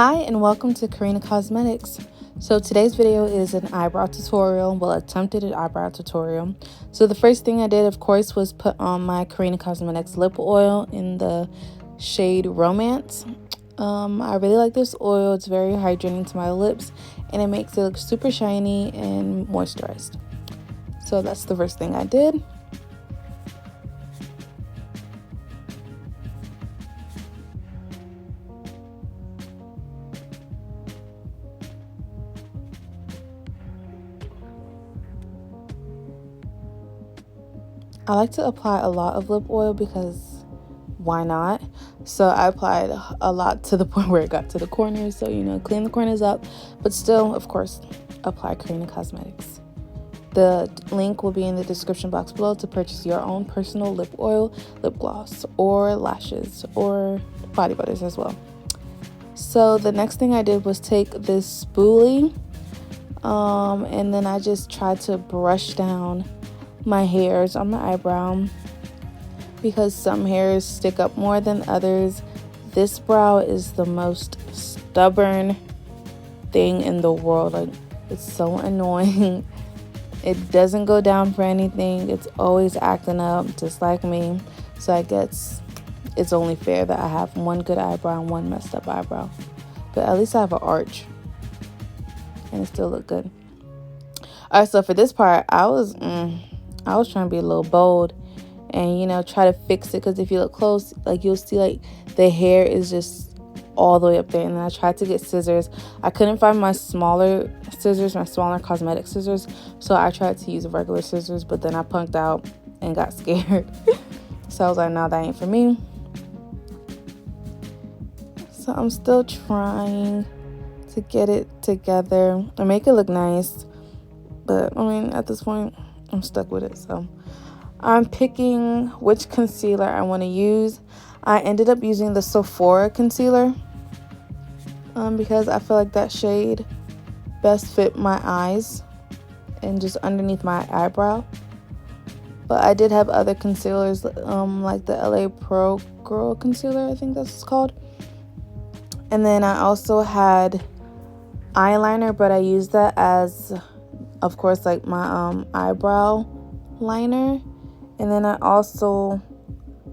Hi and welcome to KarenaKosmetics. So today's video is an eyebrow tutorial, well, attempted an eyebrow tutorial. So the first thing I did, of course, was put on my KarenaKosmetics lip oil in the shade Romance. I really like this oil. It's very hydrating to my lips and it makes it look super shiny and moisturized. So that's the first thing I did. I like to apply a lot of lip oil because why not? So I applied a lot to the point where it got to the corners. So, clean the corners up, but still, of course, apply KarenaKosmetics. The link will be in the description box below to purchase your own personal lip oil, lip gloss, or lashes, or body butters as well. So the next thing I did was take this spoolie, and then I just tried to brush down my hairs on my eyebrow because some hairs stick up more than others. This brow is the most stubborn thing in the world. Like, it's so annoying. It doesn't go down for anything. It's always acting up just like me. So I guess it's only fair that I have one good eyebrow and one messed up eyebrow, but at least I have an arch and it still look good. All right, so for this part I was trying to be a little bold and try to fix it, because if you look close, like, you'll see like the hair is just all the way up there. And then I tried to get scissors. I couldn't find my smaller scissors, my smaller cosmetic scissors, so I tried to use regular scissors, but then I punked out and got scared. So I was like, no, that ain't for me. So I'm still trying to get it together and make it look nice, but I mean, at this point I'm stuck with it. So I'm picking which concealer I want to use. I ended up using the Sephora concealer because I feel like that shade best fit my eyes and just underneath my eyebrow. But I did have other concealers, like the LA Pro Girl concealer, I think that's what it's called. And then I also had eyeliner, but I used that as, of course, like my eyebrow liner. And then I also,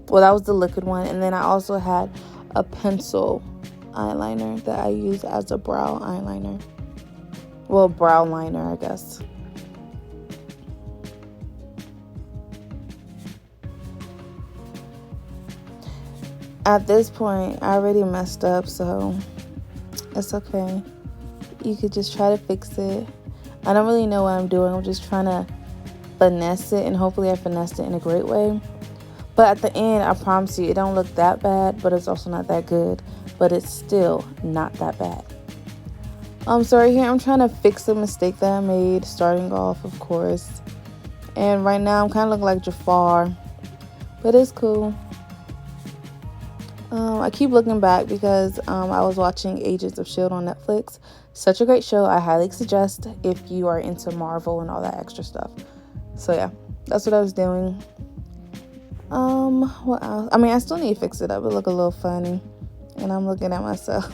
well, that was the liquid one. And then I also had a pencil eyeliner that I use as a brow eyeliner. Well, brow liner, I guess. At this point, I already messed up, so it's okay. You could just try to fix it. I don't really know what I'm doing. I'm just trying to finesse it, and hopefully I finessed it in a great way. But at the end, I promise you, it don't look that bad, but it's also not that good, but it's still not that bad. So right here, I'm trying to fix the mistake that I made starting off, of course. And right now I'm kind of looking like Jafar, but it's cool. I keep looking back because I was watching Agents of S.H.I.E.L.D. on Netflix. Such a great show. I highly suggest if you are into Marvel and all that extra stuff. So yeah, that's what I was doing. What else? I mean, I still need to fix it up. It look a little funny, and I'm looking at myself.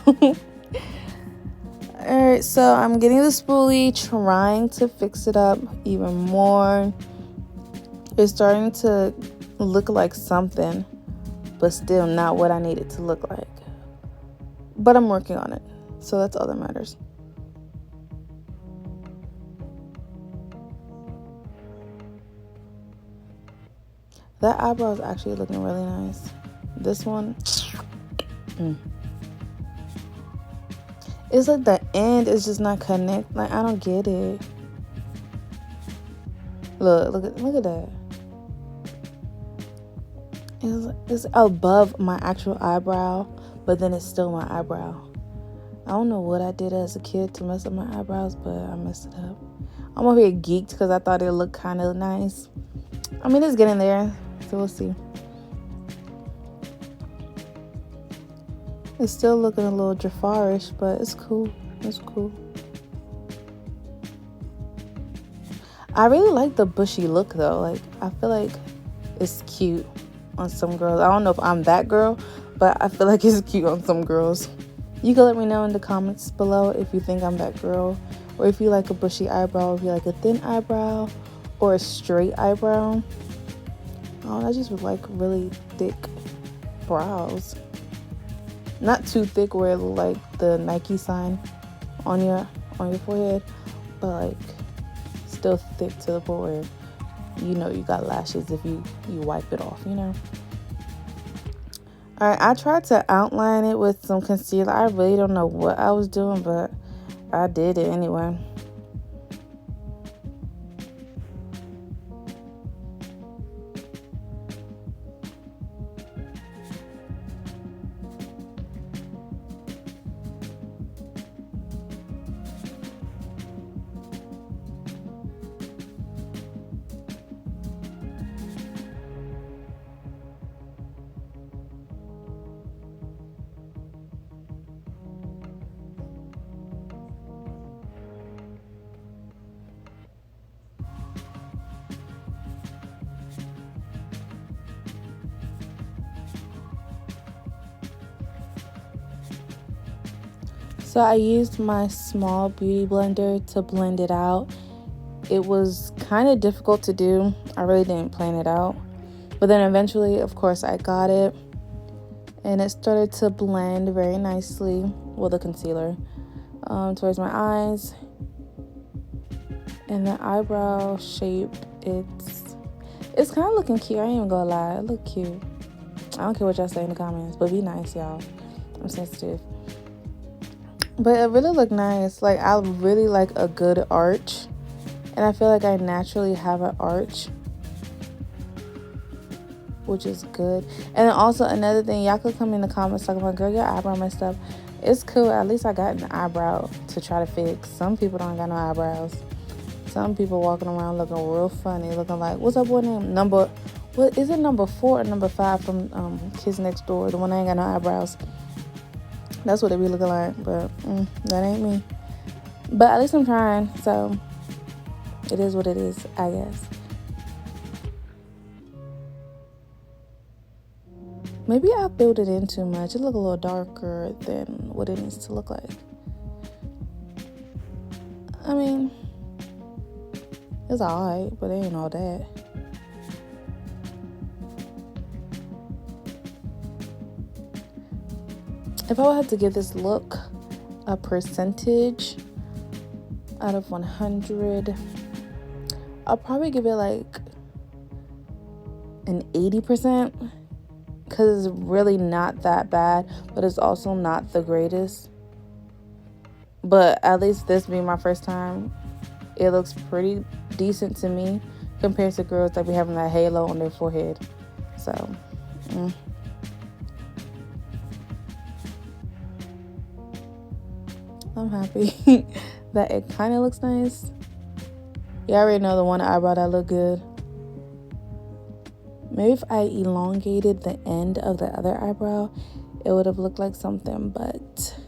Alright, so I'm getting the spoolie, trying to fix it up even more. It's starting to look like something, but still not what I need it to look like. But I'm working on it, so that's all that matters. That eyebrow is actually looking really nice. This one, it's like the end is just not connect. Like, I don't get it. Look at that. It's above my actual eyebrow, but then it's still my eyebrow. I don't know what I did as a kid to mess up my eyebrows, but I messed it up. I'm over here geeked because I thought it looked kind of nice. I mean, it's getting there, so we'll see. It's still looking a little Jafarish, but it's cool. It's cool. I really like the bushy look, though. Like, I feel like it's cute on some girls. I don't know if I'm that girl, but I feel like it's cute on some girls. You can let me know in the comments below if you think I'm that girl, or if you like a bushy eyebrow, or if you like a thin eyebrow, or a straight eyebrow. Oh, I just would like really thick brows. Not too thick where it look like the Nike sign on your forehead, but like still thick to the point where you know you got lashes if you wipe it off, you know. Alright, I tried to outline it with some concealer. I really don't know what I was doing, but I did it anyway. So I used my small beauty blender to blend it out. It was kind of difficult to do. I really didn't plan it out. But then eventually, of course, I got it. And it started to blend very nicely with the concealer towards my eyes. And the eyebrow shape, it's kind of looking cute. I ain't even gonna lie. It look cute. I don't care what y'all say in the comments, but be nice, y'all. I'm sensitive. But it really looked nice. Like, I really like a good arch. And I feel like I naturally have an arch, which is good. And then also another thing, y'all could come in the comments talking about, girl, your eyebrow messed up. It's cool. At least I got an eyebrow to try to fix. Some people don't got no eyebrows. Some people walking around looking real funny, looking like, what's that boy name? What is it, number 4 or number 5 from Kids Next Door? The one that ain't got no eyebrows. That's what they be looking like, but that ain't me. But at least I'm trying, so it is what it is, I guess. Maybe I filled it in too much. It look a little darker than what it needs to look like. I mean, it's alright, but it ain't all that. If I would have to give this look a percentage out of 100, I'll probably give it like an 80%, because it's really not that bad, but it's also not the greatest. But at least this being my first time, it looks pretty decent to me compared to girls that be having that halo on their forehead. So I'm happy that it kind of looks nice. You already know the one eyebrow that look good. Maybe if I elongated the end of the other eyebrow, it would have looked like something. But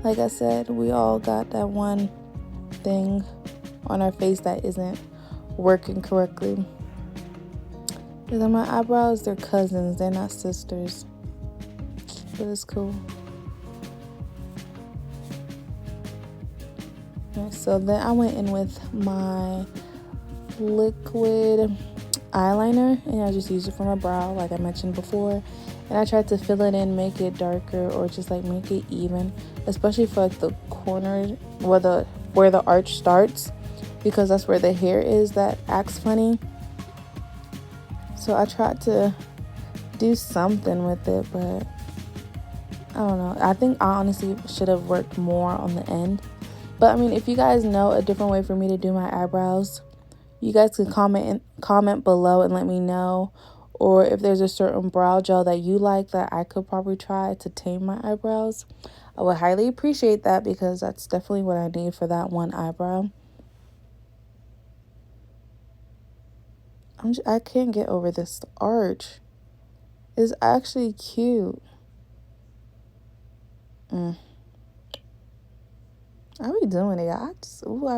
like I said, we all got that one thing on our face that isn't working correctly. And then my eyebrows, they're cousins. They're not sisters. But it's cool. So then I went in with my liquid eyeliner, and I just used it for my brow like I mentioned before, and I tried to fill it in, make it darker, or just like make it even, especially for like the corner where the arch starts, because that's where the hair is that acts funny. So I tried to do something with it, but I don't know. I think I honestly should have worked more on the end. But I mean, if you guys know a different way for me to do my eyebrows, you guys can comment below and let me know. Or if there's a certain brow gel that you like that I could probably try to tame my eyebrows, I would highly appreciate that, because that's definitely what I need for that one eyebrow. I can't get over this arch. It's actually cute. I be doing it. I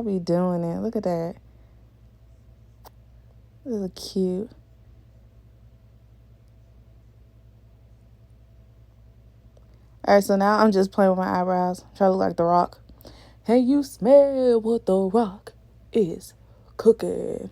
be doing it. Look at that. This is cute. All right, so now I'm just playing with my eyebrows. Try to look like The Rock. Hey, you smell what The Rock is cooking.